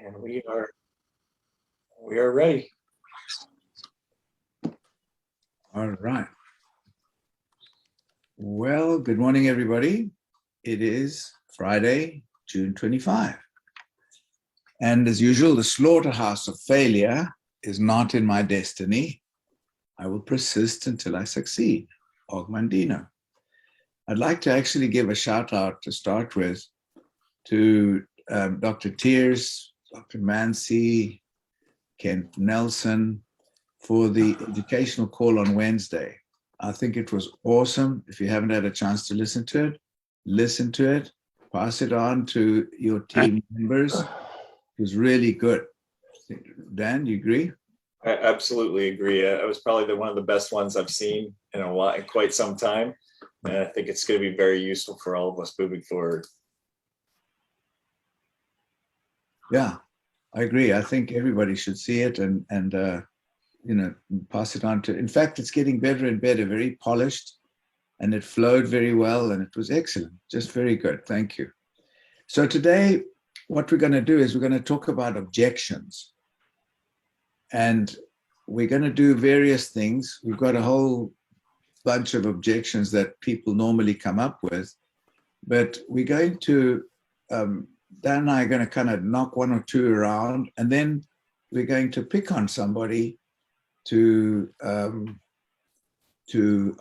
And we are ready. All right. Well, good morning, everybody. It is Friday, June 25. And as usual, the slaughterhouse of failure is not in my destiny. I will persist until I succeed. Ogmandino. I'd like to actually give a shout out to start with to Dr. Tears, Dr. Mancy, Kent Nelson for the educational call on Wednesday. I think it was awesome. If you haven't had a chance to listen to it, pass it on to your team members. It was really good. Dan, you agree? I absolutely agree. It was probably one of the best ones I've seen in quite some time. And I think it's going to be very useful for all of us moving forward. Yeah, I agree. I think everybody should see it and pass it on to. In fact, it's getting better and better, very polished, and it flowed very well, and it was excellent. Just very good. Thank you. So today, what we're going to do is we're going to talk about objections. And we're going to do various things. We've got a whole bunch of objections that people normally come up with, but we're going to, Dan and I are going to kind of knock one or two around, and then we're going to pick on somebody to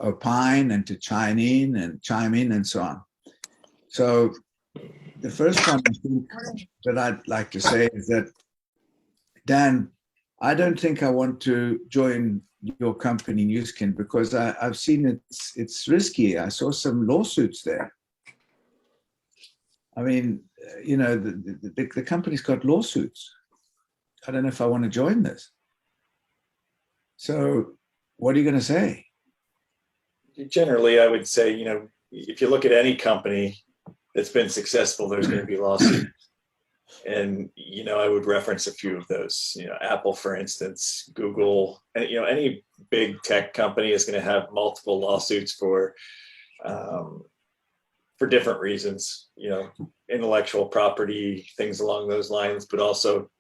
opine and to chime in and so on. So the first one I think that I'd like to say is that, Dan, I don't think I want to join your company, Newskin, because I've seen it's risky. I saw some lawsuits there. I mean, the company's got lawsuits. I don't know if I want to join this. So what are you going to say? Generally, I would say, if you look at any company that's been successful, there's going to be lawsuits. And, I would reference a few of those, Apple, for instance, Google, and, any big tech company is going to have multiple lawsuits for different reasons, intellectual property, things along those lines, but also,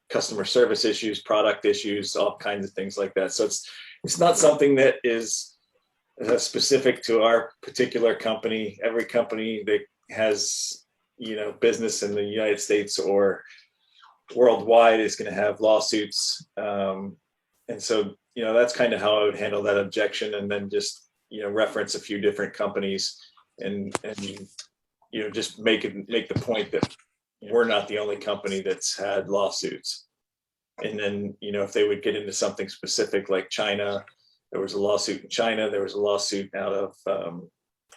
customer service issues, product issues, all kinds of things like that. So it's not something that is specific to our particular company. Every company that has business in the United States or worldwide is going to have lawsuits. And so, that's kind of how I would handle that objection, and then just, reference a few different companies and just make the point that we're not the only company that's had lawsuits. And then, if they would get into something specific like China, there was a lawsuit in China, there was a lawsuit out of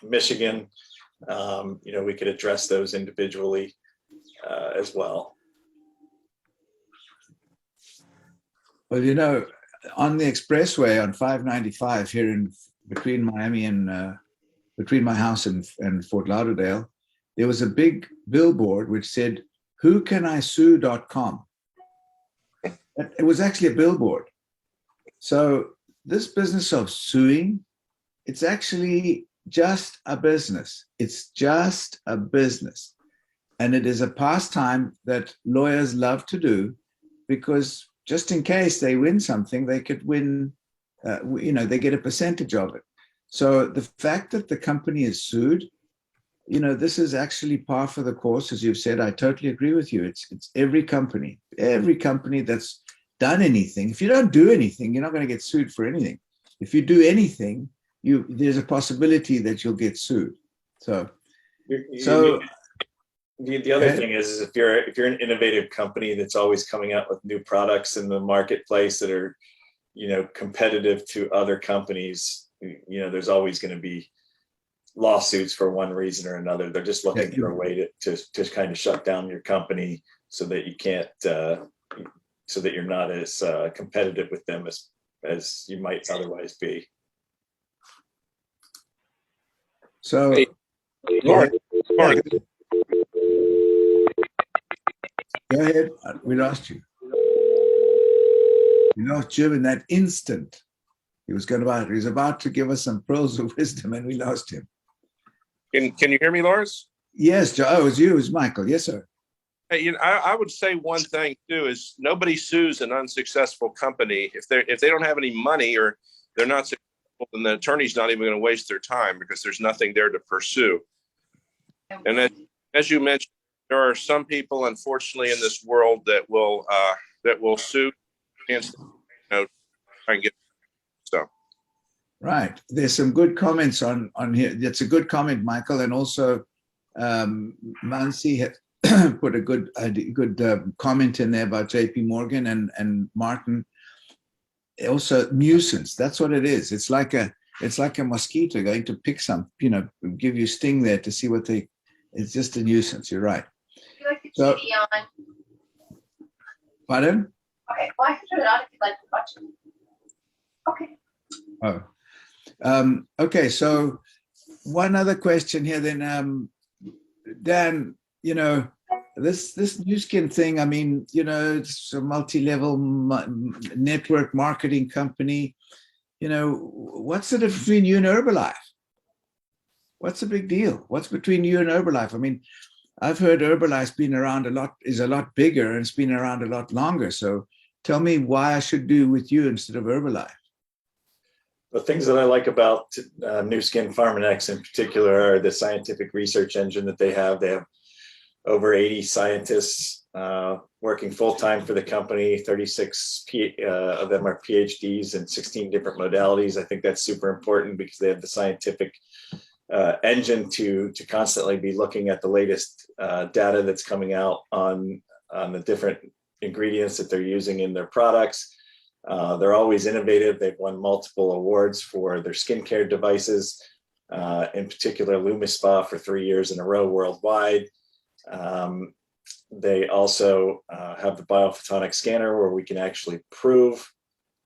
Michigan. We could address those individually as well. Well, on the expressway on 595 here between Miami and between my house and Fort Lauderdale, there was a big billboard which said, whocanisue.com. It was actually a billboard. So this business of suing, it's actually just a business. It's just a business. And it is a pastime that lawyers love to do, because just in case they win something, they could win, they get a percentage of it. So the fact that the company is sued, this is actually par for the course, as you've said. I totally agree with you. It's every company that's done anything. If you don't do anything, you're not going to get sued for anything. If you do anything, there's a possibility that you'll get sued. So the other thing is if you're an innovative company that's always coming out with new products in the marketplace that are, competitive to other companies, there's always going to be lawsuits for one reason or another. They're just looking for a way to kind of shut down your company so that you can't, so that you're not as competitive with them as you might otherwise be. So, Lawrence. Go ahead. We lost you. We lost Jim in that instant. He was about to give us some pearls of wisdom, and we lost him. Can you hear me, Lawrence? Yes, Joe. Oh, it was you. It was Michael. Yes, sir. Hey, I would say one thing too is nobody sues an unsuccessful company if they don't have any money or they're not successful, then the attorney's not even going to waste their time because there's nothing there to pursue. And as you mentioned, there are some people, unfortunately, in this world that will sue against, try and get so. Right. There's some good comments on here. That's a good comment, Michael, and also Mansi had put a good comment in there about J.P. Morgan and Martin. Also, nuisance. That's what it is. It's like a mosquito going to pick some, give you sting there to see what they. It's just a nuisance. You're right. You like the TV on? Pardon? Okay. Well, I can turn it on if you'd like to watch it. Okay. Oh. Okay. So one other question here, then, Dan. This Nu Skin thing, I mean, it's a multi-level network marketing company. What's the difference between you and Herbalife? What's the big deal? What's between you and Herbalife? I mean, I've heard Herbalife's been around is a lot bigger and it's been around a lot longer. So tell me why I should do with you instead of Herbalife. The things that I like about Nu Skin Pharmanex in particular are the scientific research engine that they have. They have over 80 scientists working full-time for the company. 36 of them are PhDs in 16 different modalities. I think that's super important because they have the scientific engine to constantly be looking at the latest data that's coming out on the different ingredients that they're using in their products. They're always innovative. They've won multiple awards for their skincare devices, in particular LumiSpa for 3 years in a row worldwide. They also have the biophotonic scanner where we can actually prove,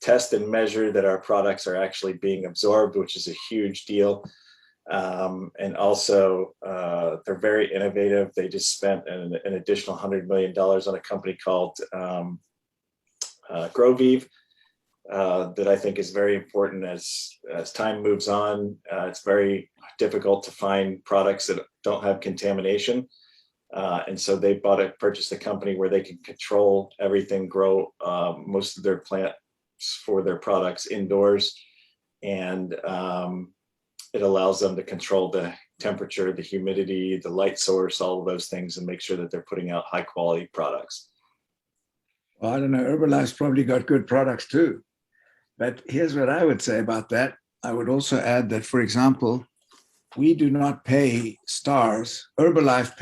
test, and measure that our products are actually being absorbed, which is a huge deal. And also, they're very innovative. They just spent an additional $100 million on a company called Grovive, that I think is very important as time moves on. It's very difficult to find products that don't have contamination. And so they purchased a company where they can control everything, grow most of their plants for their products indoors. And it allows them to control the temperature, the humidity, the light source, all of those things, and make sure that they're putting out high quality products. Well, I don't know, Herbalife's probably got good products too. But here's what I would say about that. I would also add that, for example, we do not pay stars. Herbalife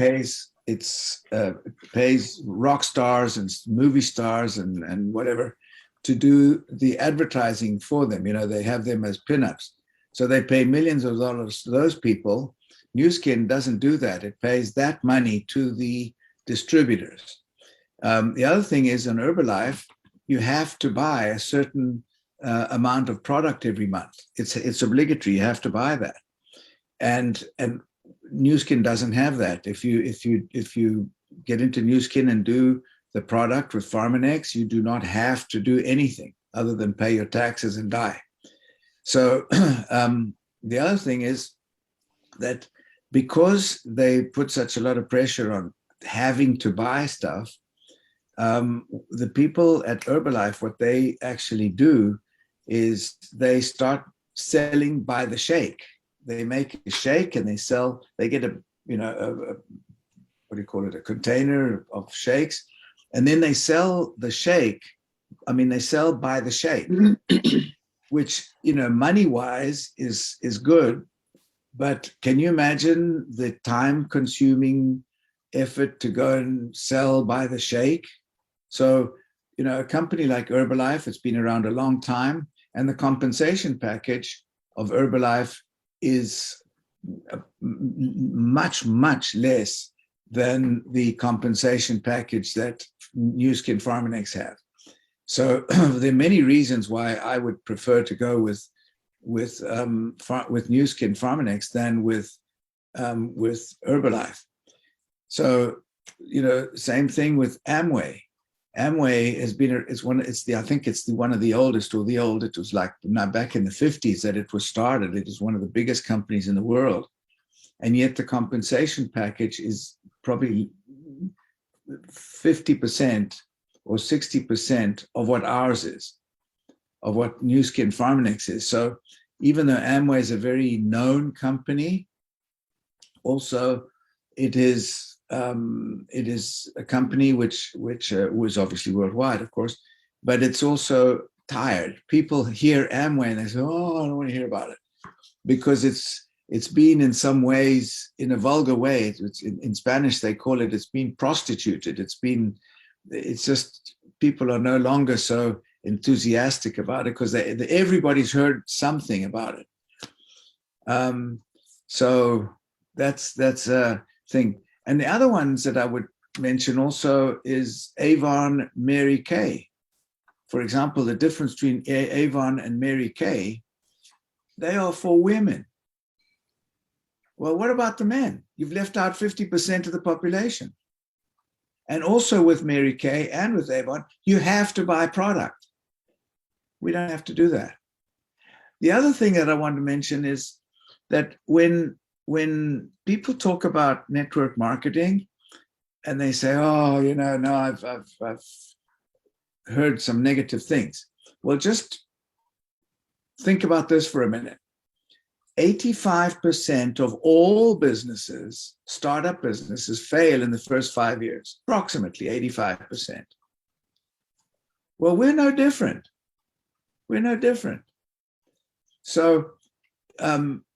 pays rock stars and movie stars and whatever to do the advertising for them. They have them as pinups. So they pay millions of dollars to those people. Nu Skin doesn't do that. It pays that money to the distributors. The other thing is in Herbalife, you have to buy a certain amount of product every month. It's obligatory. You have to buy that. And Nu Skin doesn't have that. If you get into Nu Skin and do the product with Pharmanex, you do not have to do anything other than pay your taxes and die. So the other thing is that because they put such a lot of pressure on having to buy stuff, the people at Herbalife, what they actually do is they start selling by the shake. They make a shake and they get a container of shakes, and then they sell the shake. I mean, they sell by the shake, which, money-wise is good. But can you imagine the time-consuming effort to go and sell by the shake? So, a company like Herbalife, it's been around a long time, and the compensation package of Herbalife is much, much less than the compensation package that Nu Skin Pharmanex have. So there are many reasons why I would prefer to go with Nu Skin Pharmanex than with Herbalife. So, same thing with Amway. Amway has been, I think it's one of the oldest, or the old, it was like back in the 50s that it was started. It is one of the biggest companies in the world. And yet the compensation package is probably 50% or 60% of what ours is, of what New Skin Pharmanex is. So even though Amway is a very known company, also it is a company which was obviously worldwide, of course, but it's also tired. People hear Amway and they say, "Oh, I don't want to hear about it," because it's been in some ways, in a vulgar way, it's in Spanish they call it, it's been prostituted. It's just people are no longer so enthusiastic about it because everybody's heard something about it. So that's a thing. And the other ones that I would mention also is Avon, Mary Kay. For example, the difference between Avon and Mary Kay, they are for women. Well, what about the men? You've left out 50% of the population. And also with Mary Kay and with Avon, you have to buy product. We don't have to do that. The other thing that I want to mention is that when people talk about network marketing and they say, "Oh, no, I've heard some negative things." Well, just think about this for a minute. 85% of all businesses, startup businesses, fail in the first 5 years, approximately 85%. Well, we're no different. We're no different. So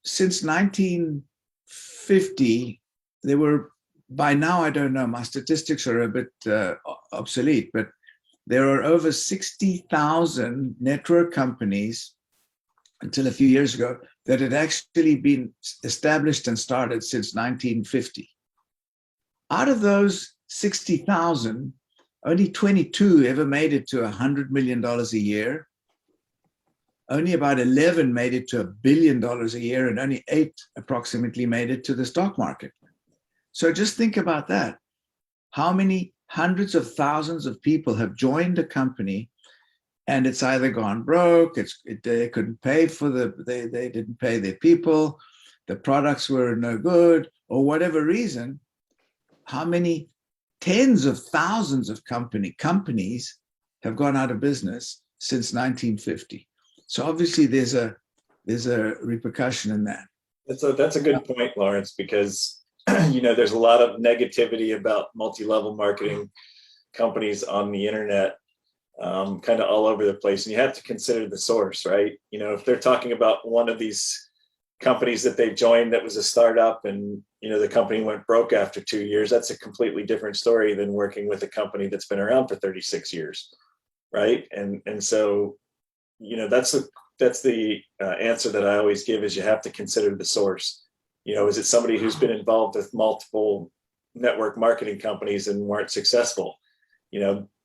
since 1950, there were, by now, I don't know, my statistics are a bit obsolete, but there are over 60,000 network companies until a few years ago that had actually been established and started since 1950. Out of those 60,000, only 22 ever made it to $100 million a year. Only about 11 made it to $1 billion a year, and only 8 approximately made it to the stock market. So just think about that. How many hundreds of thousands of people have joined a company and it's either gone broke, they couldn't pay for they didn't pay their people, the products were no good, or whatever reason. How many tens of thousands of companies have gone out of business since 1950? So obviously there's a repercussion in that. That's a good point, Lawrence, because there's a lot of negativity about multi-level marketing companies on the internet, kind of all over the place, and you have to consider the source, right? If they're talking about one of these companies that they joined that was a startup and the company went broke after 2 years, that's a completely different story than working with a company that's been around for 36 years, right? And so that's the answer that I always give, is you have to consider the source. Is it somebody who's been involved with multiple network marketing companies and weren't successful?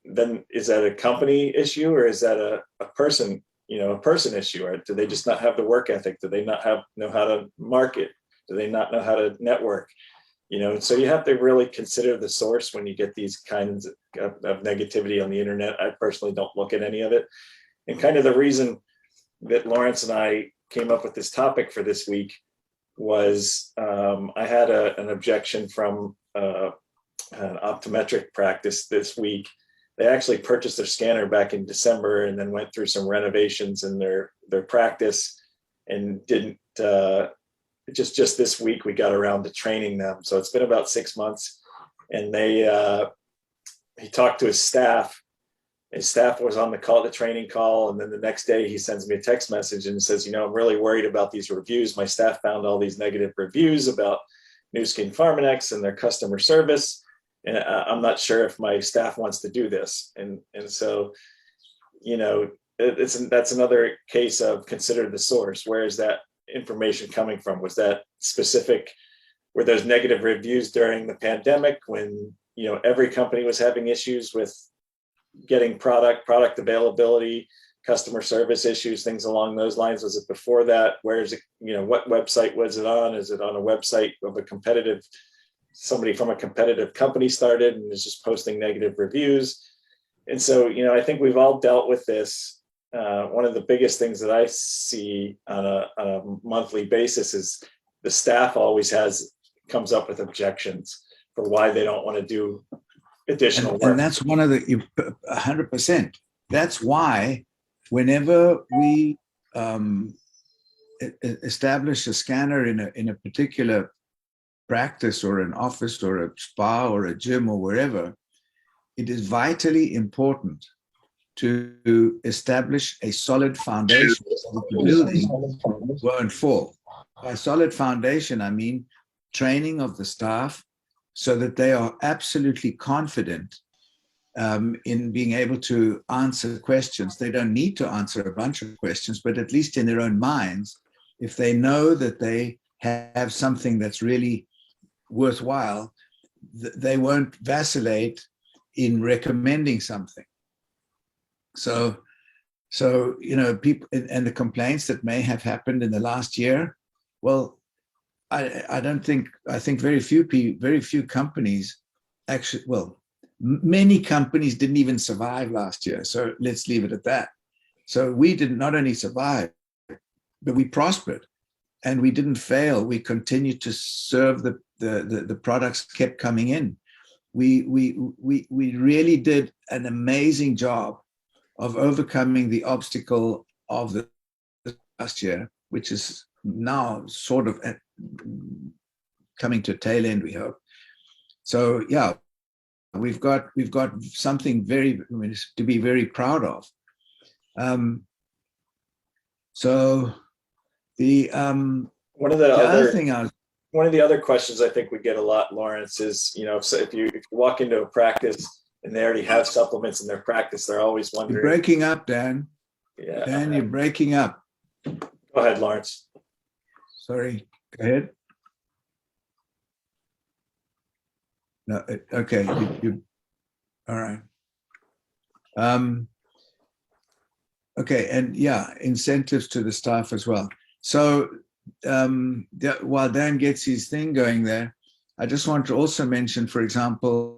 Then is that a company issue, or is that a person, a person issue? Or do they just not have the work ethic? Do they not know how to market? Do they not know how to network? So you have to really consider the source when you get these kinds of negativity on the internet. I personally don't look at any of it. And kind of the reason that Lawrence and I came up with this topic for this week was I had an objection from an optometric practice this week. They actually purchased their scanner back in December and then went through some renovations in their practice and didn't just this week we got around to training them. So it's been about 6 months, and he talked to his staff. His staff was on the training call, and then the next day he sends me a text message and says, I'm really worried about these reviews. My staff found all these negative reviews about New Skin Pharmanex and their customer service, and I'm not sure if my staff wants to do this. And so, that's another case of consider the source. Where is that information coming from? Was that specific? Were those negative reviews during the pandemic when every company was having issues with getting product availability, customer service issues, things along those lines? Was it before that? Where is it? What website was it on? Is it on a website of somebody from a competitive company started and is just posting negative reviews? And so, I think we've all dealt with this. One of the biggest things that I see on a monthly basis is the staff always comes up with objections for why they don't want to do additional And work. that's one of the 100%. That's why whenever we establish a scanner in a particular practice or an office or a spa or a gym or wherever, it is vitally important to establish a solid foundation so that the building won't fall. By solid foundation, I mean training of the staff so that they are absolutely confident in being able to answer questions. They don't need to answer a bunch of questions, but at least in their own minds, if they know that they have something that's really worthwhile, they won't vacillate in recommending something. So people and the complaints that may have happened in the last year, well, I think very few companies actually, well, many companies didn't even survive last year. So let's leave it at that. So we did not only survive, but we prospered and we didn't fail. We continued to serve the products kept coming in. We really did an amazing job of overcoming the obstacle of the last year, which is now sort of coming to a tail end, we hope. So yeah, we've got something to be very proud of. So the One of the other thing one of the other questions I think we get a lot, Lawrence, is, if you walk into a practice and they already have supplements in their practice, they're always wondering. You're breaking up, Dan. Yeah. Dan, you're breaking up. Go ahead, Lawrence. Sorry. Go ahead. No. Okay. You. All right. Okay, and yeah, incentives to the staff as well. So while Dan gets his thing going there, I just want to also mention, for example,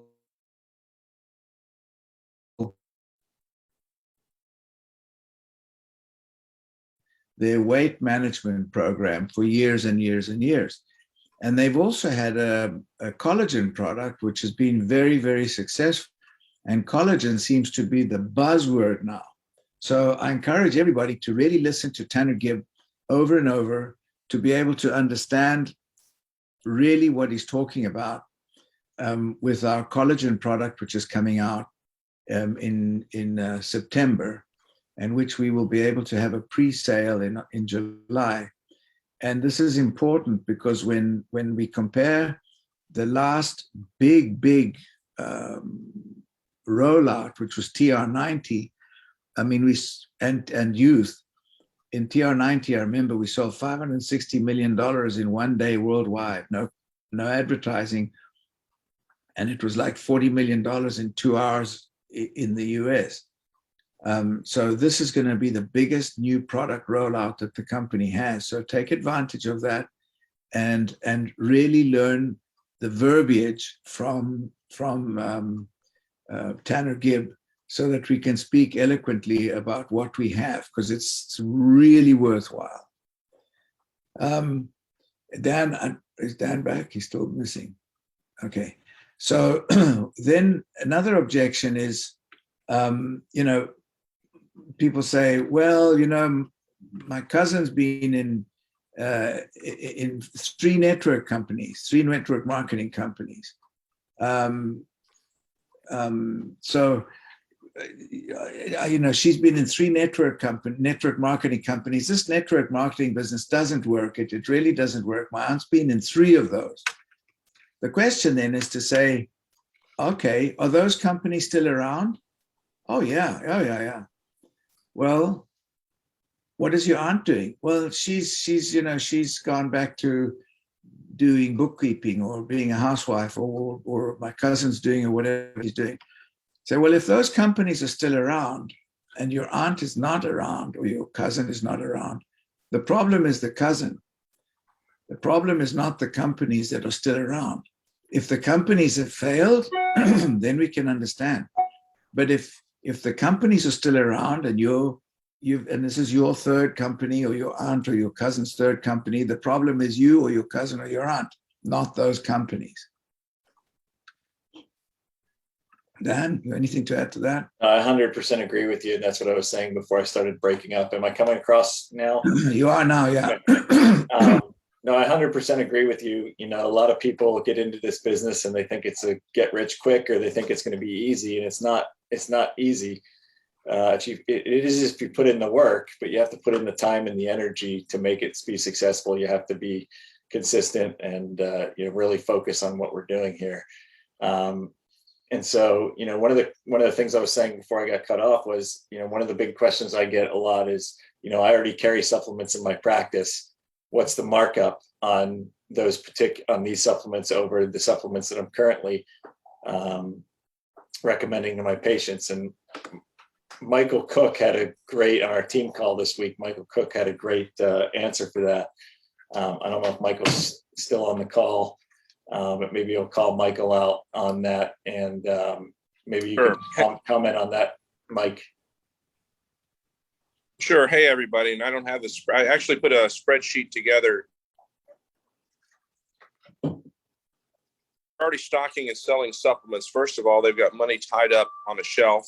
their weight management program for years and years and years. And they've also had a collagen product, which has been very, very successful. And collagen seems to be the buzzword now. So I encourage everybody to really listen to Tanner Gibb over and over to be able to understand really what he's talking about with our collagen product, which is coming out in September, and which we will be able to have a pre-sale in July. And this is important because when we compare the last big rollout, which was TR90, I mean, and youth, in TR90, I remember we sold $560 million in one day worldwide, no advertising. And it was like $40 million in 2 hours in the US. So this is going to be the biggest new product rollout that the company has. So take advantage of that and really learn the verbiage from Tanner Gibb so that we can speak eloquently about what we have, because it's really worthwhile. Dan, is Dan back? He's still missing. Okay. So then another objection is, people say, well, my cousin's been in 3 network marketing companies. So, she's been in 3 network marketing companies. This network marketing business doesn't work. It really doesn't work. My aunt's been in 3 of those. The question then is to say, okay, are those companies still around? Oh yeah. Well, what is your aunt doing? Well, she's gone back to doing bookkeeping or being a housewife, or my cousin's doing, or whatever he's doing. So, well, if those companies are still around and your aunt is not around or your cousin is not around, the problem is the cousin. The problem is not the companies that are still around. If the companies have failed, then we can understand. But if the companies are still around and and this is your 3rd company or your aunt or your cousin's 3rd company, the problem is you or your cousin or your aunt, not those companies. Dan, you have anything to add to that? I 100% agree with you. And that's what I was saying before I started breaking up. Am I coming across now? You are now, yeah. No, I 100% agree with you. You know, a lot of people get into this business and they think it's a get rich quick, or they think it's going to be easy, and it's not easy. It is if you put in the work, but you have to put in the time and the energy to make it be successful. You have to be consistent and really focus on what we're doing here. And so, one of the things I was saying before I got cut off was, one of the big questions I get a lot is, I already carry supplements in my practice. What's the markup on these supplements over the supplements that I'm currently recommending to my patients? And Michael Cook had a great, on our team call this week, Michael Cook had a great answer for that. I don't know if Michael's still on the call, but maybe I'll call Michael out on that, and maybe you Sure. can comment on that, Mike. Sure. Hey, everybody. And I don't have this. I actually put a spreadsheet together. Already stocking and selling supplements. First of all, they've got money tied up on a shelf,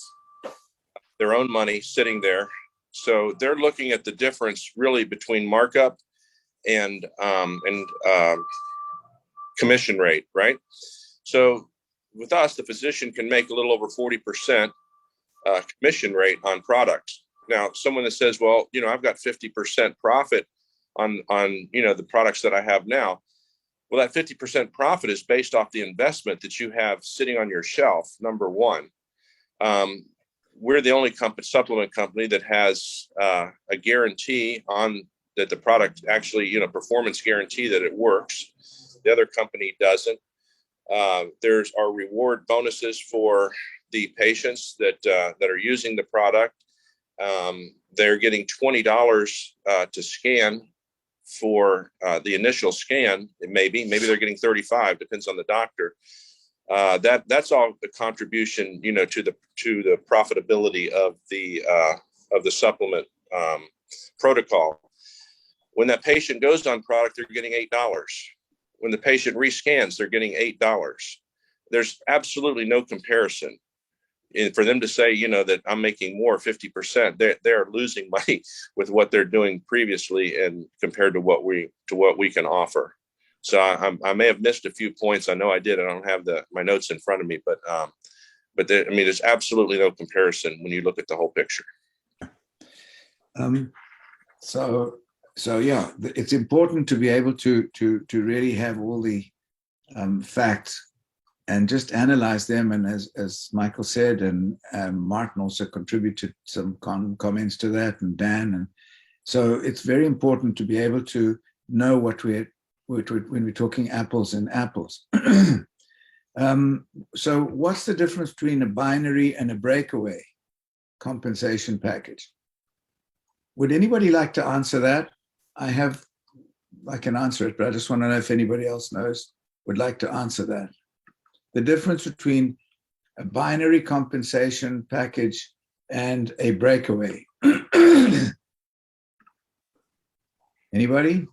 their own money sitting there. So they're looking at the difference really between markup and commission rate, right? So with us, the physician can make a little over 40% commission rate on products. Now, someone that says, well, I've got 50% profit on the products that I have now. Well, that 50% profit is based off the investment that you have sitting on your shelf, number one. We're the only supplement company that has a guarantee on that the product actually, performance guarantee that it works. The other company doesn't. There's our reward bonuses for the patients that are using the product. They're getting $20 to scan for the initial scan. Maybe they're getting 35, depends on the doctor. That's all the contribution, to the profitability of the supplement protocol. When that patient goes on product, they're getting $8. When the patient rescans, they're getting $8. There's absolutely no comparison. And for them to say, that I'm making more 50%, they're losing money with what they're doing previously and compared to what we can offer. So I may have missed a few points. I know I did. I don't have my notes in front of me, but there's absolutely no comparison when you look at the whole picture. So yeah, it's important to be able to really have all the facts and just analyze them. And as Michael said, and Martin also contributed some comments to that, and Dan. And so it's very important to be able to know when we're talking apples and apples. So what's the difference between a binary and a breakaway compensation package? Would anybody like to answer that? I can answer it, but I just want to know if anybody else would like to answer that. The difference between a binary compensation package and a breakaway. Anybody?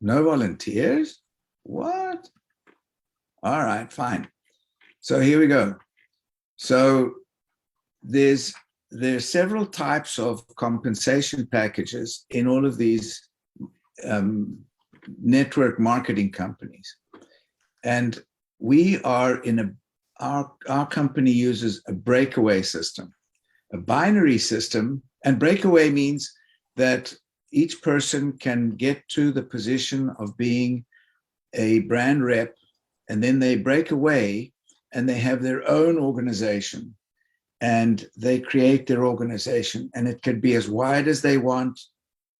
No volunteers? What? All right, fine. So here we go. So there's several types of compensation packages in all of these network marketing companies. And we are our company uses a breakaway system, a binary system. And breakaway means that each person can get to the position of being a brand rep, and then they break away and they have their own organization, and they create their organization, and it could be as wide as they want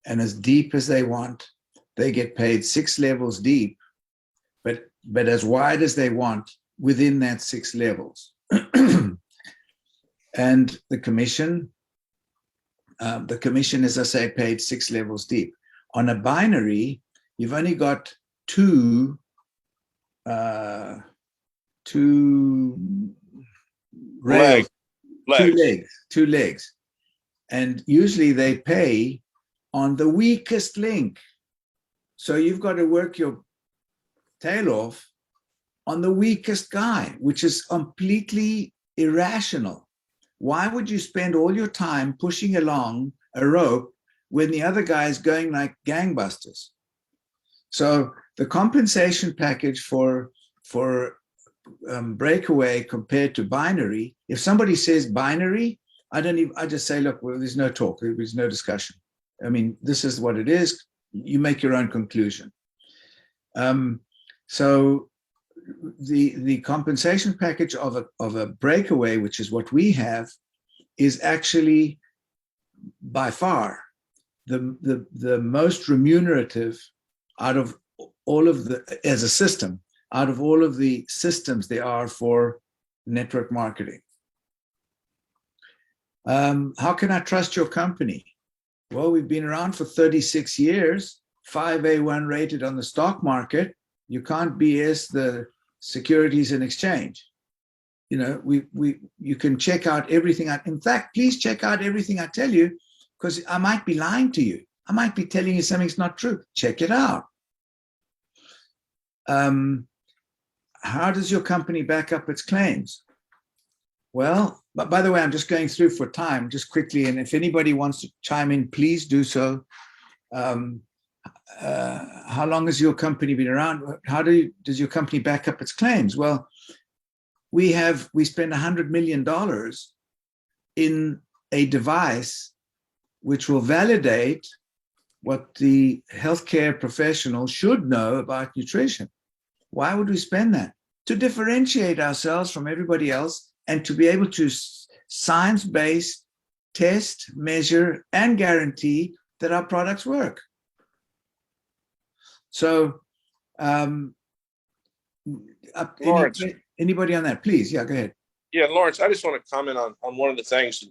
and as deep as they want. They get paid 6 levels deep, but as wide as they want within that 6 levels. And the commission, as I say, paid 6 levels deep. On a binary, you've only got two rails, two legs. And usually they pay on the weakest link. So you've got to work your tail off on the weakest guy, which is completely irrational. Why would you spend all your time pushing along a rope when the other guy is going like gangbusters? So the compensation package for Breakaway compared to binary, if somebody says binary, I just say, look, well, there's no talk, there's no discussion. I mean, this is what it is. You make your own conclusion. So the compensation package of a Breakaway, which is what we have, is actually by far the most remunerative out of all of the, as a system, out of all of the systems there are for network marketing. How can I trust your company? Well, we've been around for 36 years, 5A1 rated on the stock market. You can't BS the Securities and Exchange. You know, you can check out everything. In fact, please check out everything I tell you, because I might be lying to you. I might be telling you something's not true. Check it out. How does your company back up its claims? Well, but by the way, I'm just going through for time, just quickly, and if anybody wants to chime in, please do so. How long has your company been around? Does your company back up its claims? Well, we spend $100 million in a device which will validate what the healthcare professional should know about nutrition. Why would we spend that? To differentiate ourselves from everybody else and to be able to science-based test, measure, and guarantee that our products work. So, Lawrence, anybody on that, please? Yeah, go ahead. Yeah, Lawrence, I just want to comment on one of the things.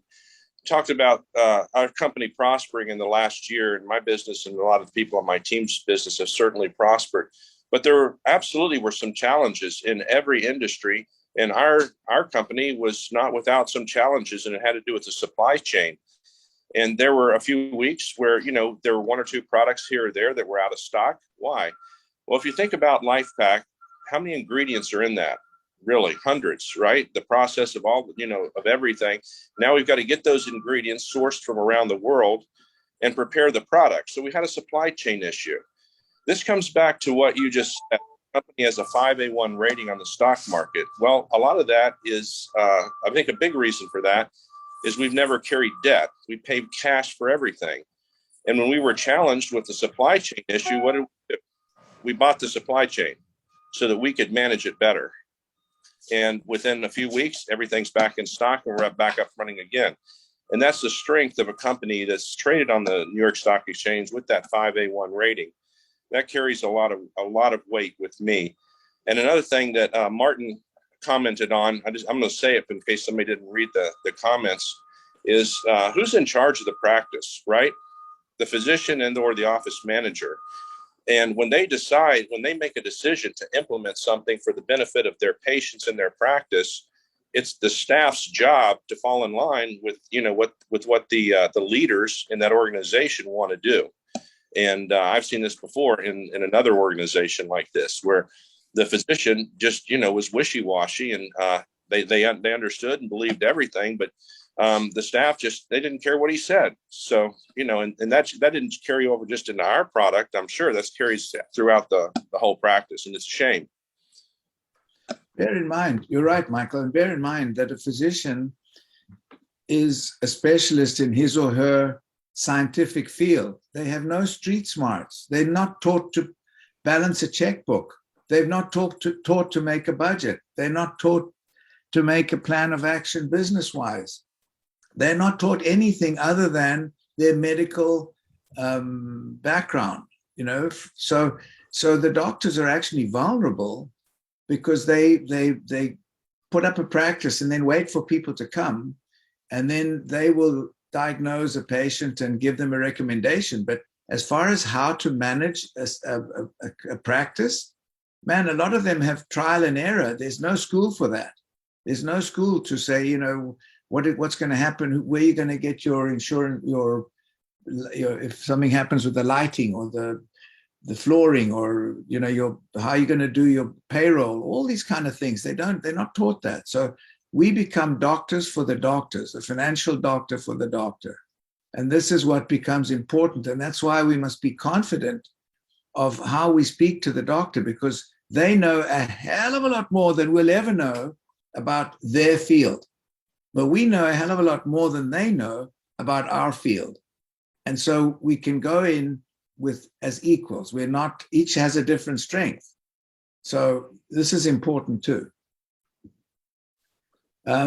Talked about our company prospering in the last year, and my business and a lot of the people on my team's business have certainly prospered. But there absolutely were some challenges in every industry, and our company was not without some challenges, and it had to do with the supply chain. And there were a few weeks where, you know, there were one or two products here or there that were out of stock. Why? Well, if you think about LifePak, how many ingredients are in that? Really, hundreds, right? The process of all, you know, of everything. Now we've got to get those ingredients sourced from around the world and prepare the product. So we had a supply chain issue. This comes back to what you just said. The company has a 5A1 rating on the stock market. Well, a lot of that is, I think a big reason for that is we've never carried debt. We paid cash for everything. And when we were challenged with the supply chain issue, what did we do? We bought the supply chain so that we could manage it better. And within a few weeks, everything's back in stock and we're back up running again. And that's the strength of a company that's traded on the New York Stock Exchange with that 5A1 rating. That carries a lot of weight with me. And another thing that Martin commented on, I'm going to say it in case somebody didn't read the comments, is who's in charge of the practice, right? The physician and or the office manager. And when they make a decision to implement something for the benefit of their patients and their practice, it's the staff's job to fall in line with, you know, what the leaders in that organization want to do. And I've seen this before in another organization like this, where the physician just, you know, was wishy-washy, and they understood and believed everything, but the staff they didn't care what he said. So, you know, and that didn't carry over just into our product. I'm sure that carries throughout the whole practice, and it's a shame. Bear in mind, you're right, Michael, and bear in mind that a physician is a specialist in his or her scientific field. They have no street smarts. They're not taught to balance a checkbook. They've not taught to make a budget. They're not taught to make a plan of action business-wise. They're not taught anything other than their medical background, you know. So the doctors are actually vulnerable because they put up a practice and then wait for people to come, and then they will diagnose a patient and give them a recommendation. But as far as how to manage a practice, man, a lot of them have trial and error. There's no school for that. There's no school to say, you know, what's going to happen, where you're going to get your insurance, your if something happens with the lighting or the flooring, or your how you're going to do your payroll, all these kind of things. They're not taught that. So we become doctors for the doctors, a financial doctor for the doctor. And this is what becomes important. And that's why we must be confident of how we speak to the doctor, because they know a hell of a lot more than we'll ever know about their field. But we know a hell of a lot more than they know about our field. And so we can go in with as equals. We're not, each has a different strength. So this is important too. Let's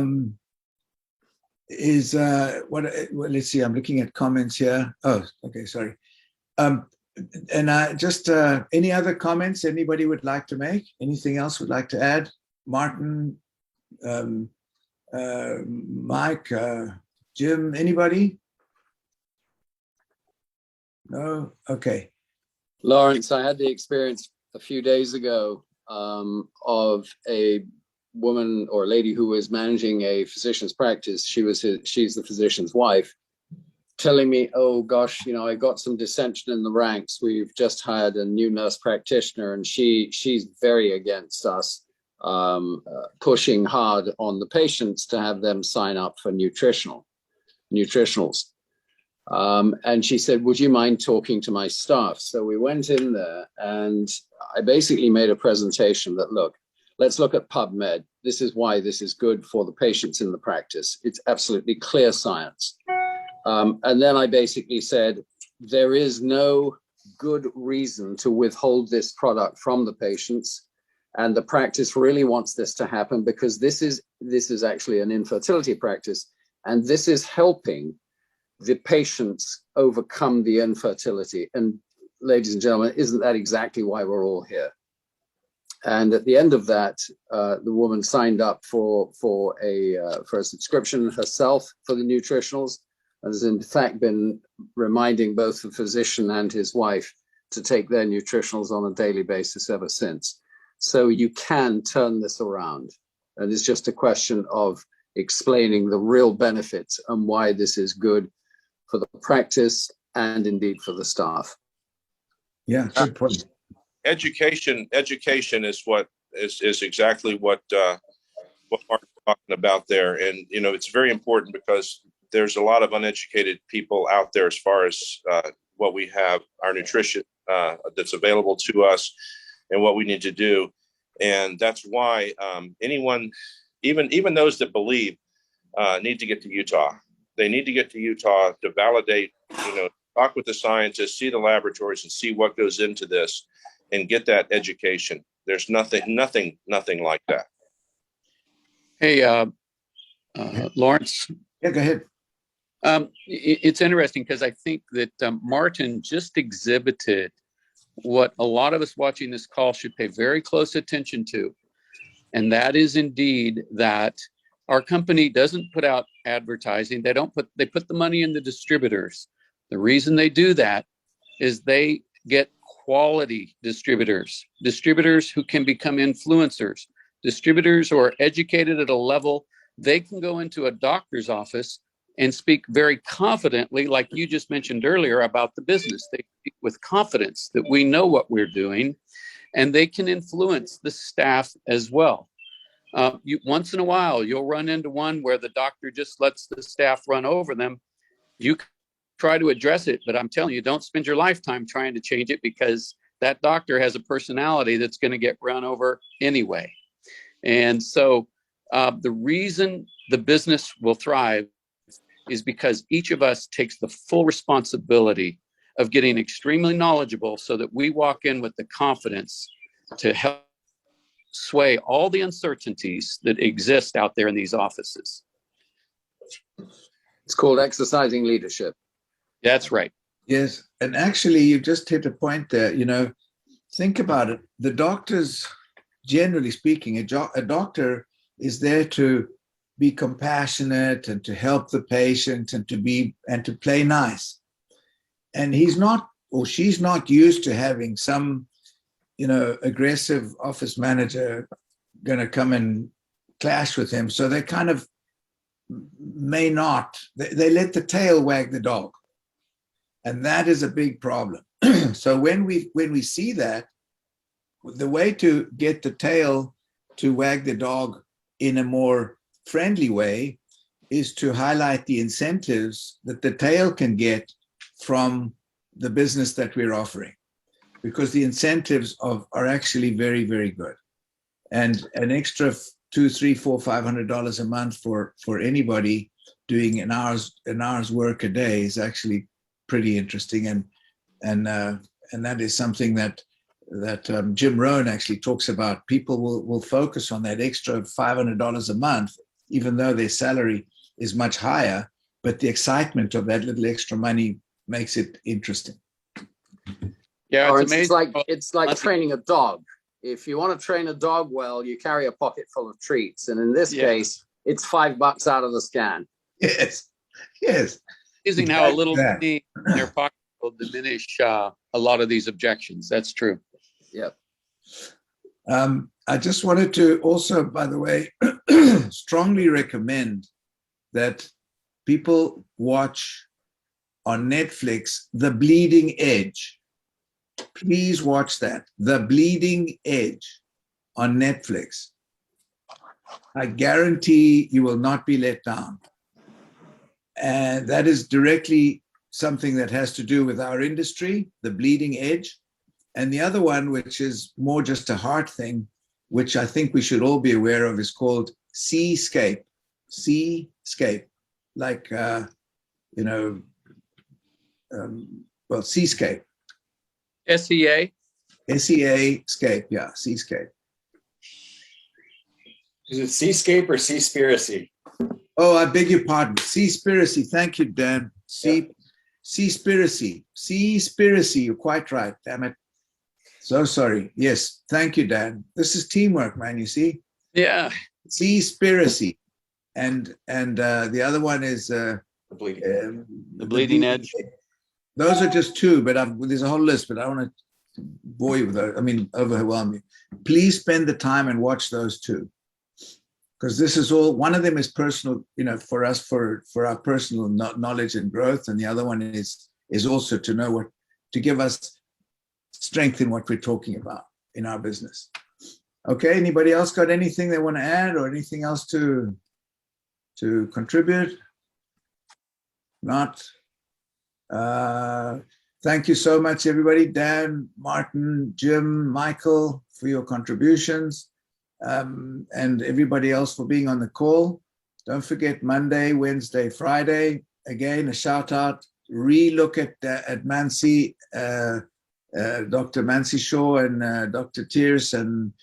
see, I'm looking at comments here. Oh, okay, sorry. And just any other comments anybody would like to make? Anything else would like to add? Martin, Mike, Jim, anybody? No? Okay. Lawrence, I had the experience a few days ago of a woman or lady who was managing a physician's practice. She's the physician's wife, telling me, oh gosh, I got some dissension in the ranks. We've just hired a new nurse practitioner, and she's very against us pushing hard on the patients to have them sign up for nutritionals. And she said, would you mind talking to my staff? So we went in there, and I basically made a presentation that, look, let's look at PubMed. This is why this is good for the patients in the practice. It's absolutely clear science. And then I basically said, there is no good reason to withhold this product from the patients. And the practice really wants this to happen, because this is actually an infertility practice. And this is helping the patients overcome the infertility. And ladies and gentlemen, isn't that exactly why we're all here? And at the end of that, the woman signed up for a subscription herself for the nutritionals, and has in fact been reminding both the physician and his wife to take their nutritionals on a daily basis ever since. So you can turn this around. And it's just a question of explaining the real benefits and why this is good for the practice and indeed for the staff. Yeah, good point. Education is what is exactly what Mark's talking about there. And, it's very important, because there's a lot of uneducated people out there as far as what we have, our nutrition that's available to us and what we need to do. And that's why anyone, even those that believe, need to get to Utah. They need to get to Utah to validate, talk with the scientists, see the laboratories, and see what goes into this, and get that education. There's nothing like that. Hey, Lawrence. Yeah, go ahead. It's interesting, because I think that Martin just exhibited what a lot of us watching this call should pay very close attention to. And that is indeed that our company doesn't put out advertising. They put the money in the distributors. The reason they do that is they get quality distributors who can become influencers, distributors who are educated at a level they can go into a doctor's office and speak very confidently, like you just mentioned earlier about the business. They speak with confidence that we know what we're doing, and they can influence the staff as well. Once in a while, you'll run into one where the doctor just lets the staff run over them. You try to address it, but I'm telling you, don't spend your lifetime trying to change it, because that doctor has a personality that's going to get run over anyway. And so the reason the business will thrive is because each of us takes the full responsibility of getting extremely knowledgeable, so that we walk in with the confidence to help sway all the uncertainties that exist out there in these offices. It's called exercising leadership. That's right. Yes. And actually, you just hit a point there. Think about it. The doctors, generally speaking, a doctor is there to be compassionate and to help the patient and to play nice. And he's not, or she's not used to having some, aggressive office manager going to come and clash with him. So they kind of may not, they let the tail wag the dog. And that is a big problem. So when we see that, the way to get the tail to wag the dog in a more friendly way is to highlight the incentives that the tail can get from the business that we're offering, because the incentives are actually very, very good. And an extra $200, $300, $400, $500 a month for anybody doing an hour's work a day is actually pretty interesting. And that is something that Jim Rohn actually talks about. People will focus on that extra $500 a month, even though their salary is much higher, but the excitement of that little extra money makes it interesting. Yeah, Or it's it's amazing. like training a dog. If you want to train a dog well, you carry a pocket full of treats. And in this Yeah. case, it's $5 out of the scan. Yes. Amazing how a little Exactly that. money in their pocket will diminish a lot of these objections. That's true. Yep. I just wanted to also, by the way, strongly recommend that people watch on Netflix The Bleeding Edge. Please watch that, The Bleeding Edge on Netflix. I guarantee you will not be let down. And that is directly something that has to do with our industry, The Bleeding Edge. And the other one, which is more just a heart thing, which I think we should all be aware of, is called Seascape. Seascape, like, Seascape. SEA. SEA-scape, yeah, Seascape. Is it Seascape or Seaspiracy? Oh, I beg your pardon. Seaspiracy. Thank you, Dan. Seaspiracy. Seaspiracy. You're quite right. Damn it. So sorry. Yes. Thank you, Dan. This is teamwork, man. You see? Yeah. Seaspiracy. And the other one is The bleeding. The Bleeding Edge. Those are just two, but there's a whole list, but I don't want to bore you with those. I mean, overwhelm you. Please spend the time and watch those two. Because this is all, one of them is personal, for us, for our personal knowledge and growth. And the other one is also to know to give us strength in what we're talking about in our business. Okay, anybody else got anything they want to add or anything else to contribute? Not. Thank you so much, everybody. Dan, Martin, Jim, Michael, for your contributions. And everybody else for being on the call. Don't forget Monday, Wednesday, Friday. Again, a shout out. Re-look at Mansi, Dr. Mansi Shaw and Dr. Tierce and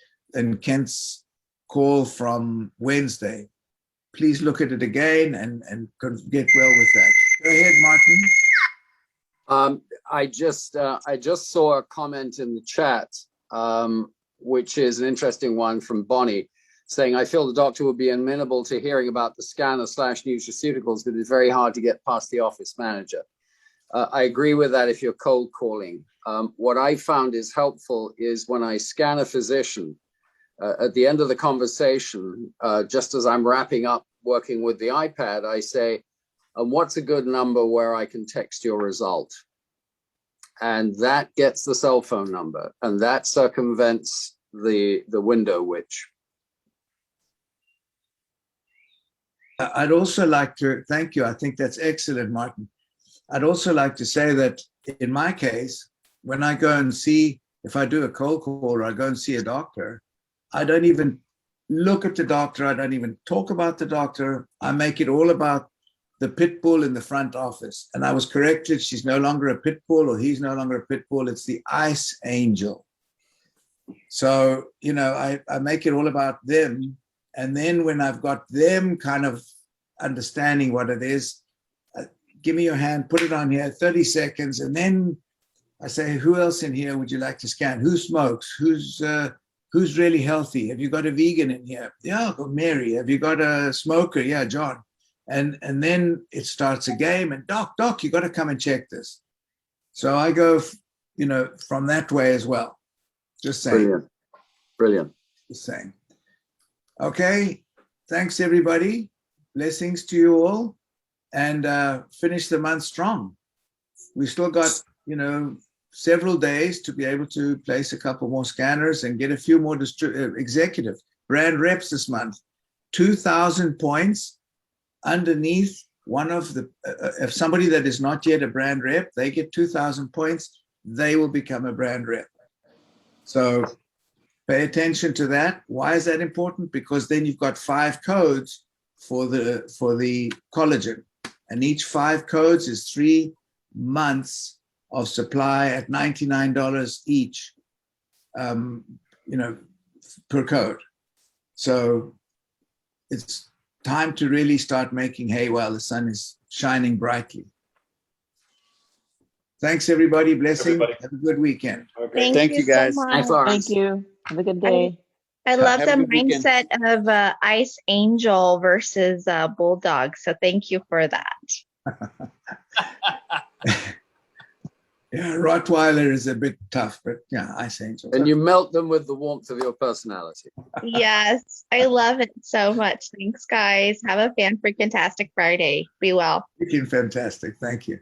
Kent's call from Wednesday. Please look at it again and get well with that. Go ahead, Martin. I just saw a comment in the chat, which is an interesting one from Bonnie, saying, I feel the doctor would be amenable to hearing about the scanner/nutraceuticals, but it's very hard to get past the office manager. I agree with that if you're cold calling. What I found is helpful is when I scan a physician, at the end of the conversation, just as I'm wrapping up working with the iPad, I say, what's a good number where I can text your result? And that gets the cell phone number, and that circumvents the window witch. I'd also like to thank you. I think that's excellent, Martin. I'd also like to say that in my case, when I go and see, if I do a cold call or I go and see a doctor, I don't even look at the doctor. I don't even talk about the doctor. I make it all about the pit bull in the front office. And I was corrected. She's no longer a pit bull, or he's no longer a pit bull. It's the ice angel. So, I make it all about them. And then when I've got them kind of understanding what it is, give me your hand, put it on here, 30 seconds. And then I say, who else in here would you like to scan? Who smokes? Who's really healthy? Have you got a vegan in here? Yeah, I've got Mary. Have you got a smoker? Yeah, John. And then it starts a game. And doc, you got to come and check this. So I go, from that way as well. Just saying. Brilliant. Just saying. Okay. Thanks, everybody. Blessings to you all. And finish the month strong. We still got, several days to be able to place a couple more scanners and get a few more executive brand reps this month. 2,000 points underneath one of the, if somebody that is not yet a brand rep, they get 2,000 points, they will become a brand rep. So pay attention to that. Why is that important? Because then you've got 5 codes for the collagen, and each 5 codes is 3 months of supply at $99 each, per code. So it's time to really start making hay while the sun is shining brightly. Thanks, everybody. Blessing. Everybody. Have a good weekend. Okay. Thank you, guys. so Thanks, much. Lawrence. Thank you. Have a good day. I love Have a the good weekend. mindset of Ice Angel versus Bulldog. So thank you for that. Yeah, Rottweiler is a bit tough, but yeah, Ice Angel. And you melt them with the warmth of your personality. Yes, I love it so much. Thanks, guys. Have a fan-freaking-tastic Friday. Be well. Freaking fantastic. Thank you.